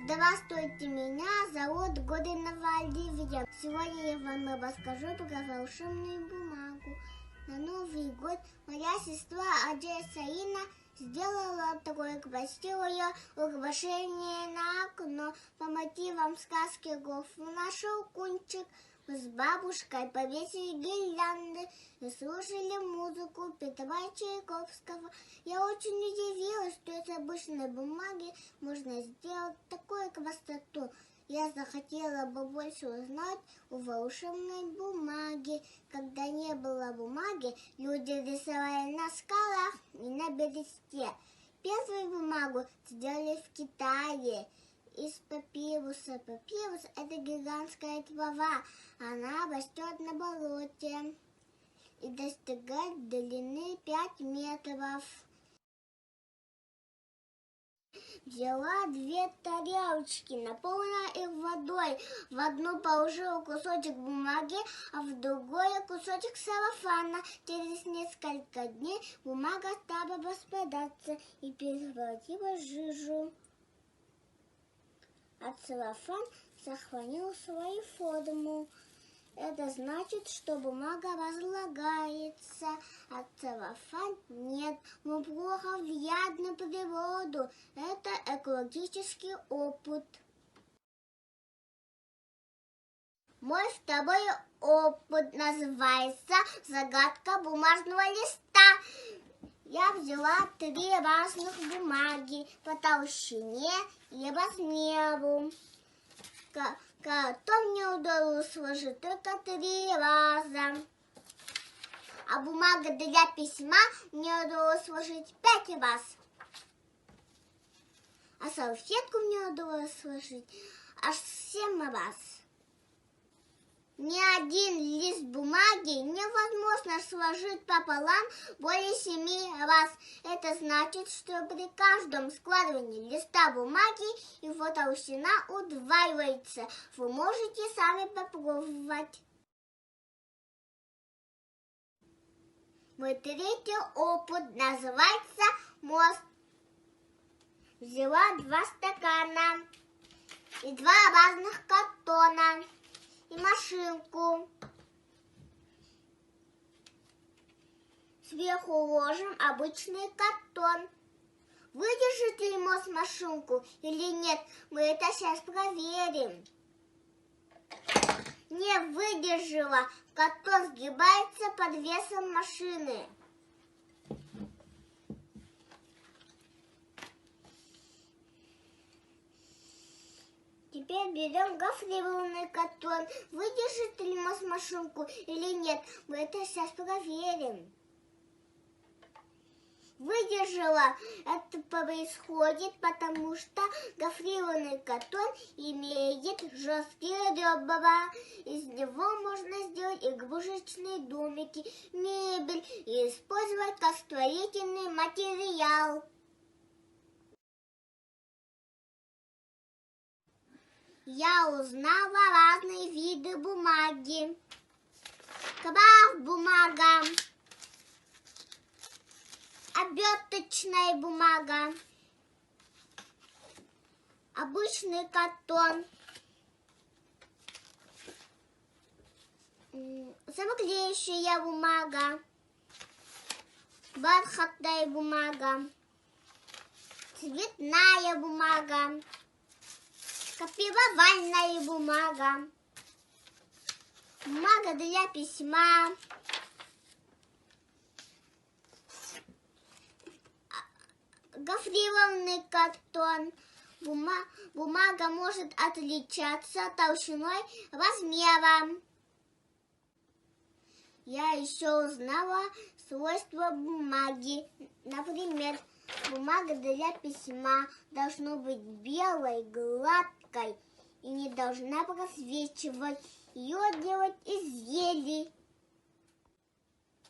Здравствуйте, меня зовут Годинова Оливия. Сегодня я вам расскажу про волшебную бумагу. На Новый год моя сестра Одесса Инна сделала такое красивое украшение на окно по мотивам сказки Гофу. Нашел кунчик. Мы с бабушкой повесили гирлянды и слушали музыку Петра Чайковского. Я очень удивилась, что из обычной бумаги можно сделать такую красоту. Я захотела бы больше узнать о волшебной бумаге. Когда не было бумаги, люди рисовали на скалах и на бересте. Первую бумагу сделали в Китае. Из папируса. Папирус – это гигантская трава. Она растет на болоте и достигает длины 5 метров. Взяла 2 тарелочки, наполнила их водой. В одну положила кусочек бумаги, а в другую кусочек сарафана. Через несколько дней бумага стала распадаться и превратилась в жижу. А целлофан сохранил свою форму. Это значит, что бумага разлагается, а целлофан нет. Мы плохо влияем на природу. Это экологический опыт. Мой второй опыт называется «Загадка бумажного листа». Я взяла 3 разных бумаги по толщине и размеру. Картон мне удалось сложить только 3 раза. А бумага для письма мне удалось сложить 5 раз. А салфетку мне удалось сложить аж 7 раз. Ни один лист бумаги невозможно сложить пополам более 7 раз. Это значит, что при каждом складывании листа бумаги его толщина удваивается. Вы можете сами попробовать. Мой третий опыт называется мост. Взяла 2 стакана и 2 разных картона. И машинку. Сверху ложим обычный картон. Выдержит ли мост машинку или нет, мы это сейчас проверим. Не выдержала. Картон сгибается под весом машины. Теперь берем гофрированный картон. Выдержит ли мост машинку или нет? Мы это сейчас проверим. Выдержала. Это происходит, потому что гофрированный картон имеет жесткие ребра. Из него можно сделать игрушечные домики, мебель и использовать как строительный материал. Я узнала разные виды бумаги. Крафт бумага, оберточная бумага, обычный картон, самоклеющая бумага, бархатная бумага, цветная бумага, копировальная бумага, бумага для письма, гофрированный картон. Бумага может отличаться толщиной, размером. Я еще узнала свойства бумаги. Например, бумага для письма должна быть белой, гладкой и не должна просвечивать. Ее делать из ели.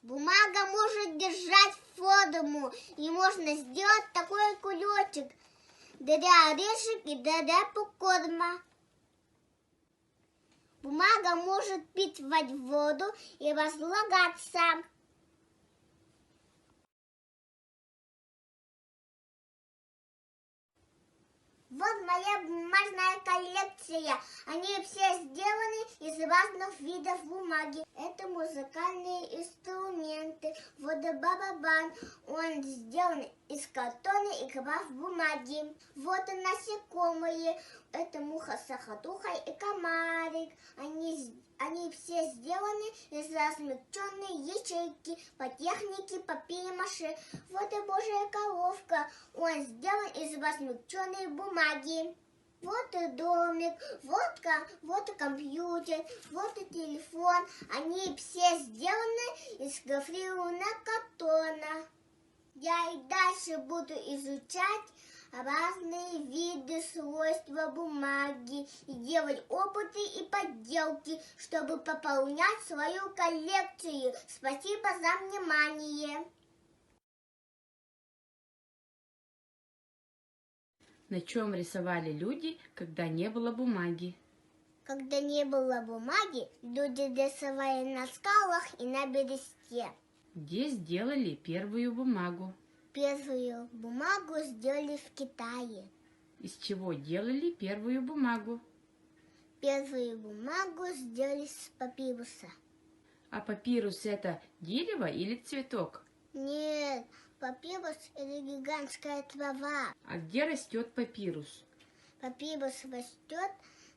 Бумага может держать форму, и можно сделать такой кулечек для орешек и для покорма. Бумага может впитывать воду и разлагаться. В Вот моя бумажная коллекция. Они все сделаны из разных видов бумаги. Это музыкальные инструменты. Вот бабабан. Он сделан из картона и крафт бумаги. Вот и насекомые. Это муха-сахатуха и комарик. Они все сделаны из размягченной ячейки по технике папье-маше. Вот и божья коровка. Он сделан из размягченной бумаги. Вот и домик, вот и компьютер, вот и телефон. Они все сделаны из гофрированного картона. Я и дальше буду изучать разные виды свойства бумаги и делать опыты и подделки, чтобы пополнять свою коллекцию. Спасибо за внимание. На чем рисовали люди, когда не было бумаги? Когда не было бумаги, люди рисовали на скалах и на бересте. Где сделали первую бумагу? Первую бумагу сделали в Китае. Из чего делали первую бумагу? Первую бумагу сделали с папируса. А папирус это дерево или цветок? Нет, папирус – это гигантская трава. А где растет папирус? Папирус растет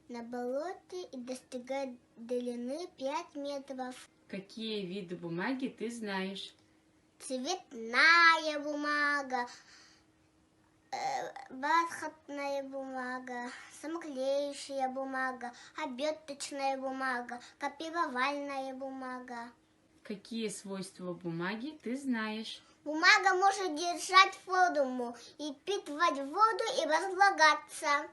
на болоте и достигает длины 5 метров. Какие виды бумаги ты знаешь? Цветная бумага, бархатная бумага, самоклеющая бумага, оберточная бумага, копировальная бумага. Какие свойства бумаги ты знаешь? Бумага может держать форму и впитывать воду и разлагаться.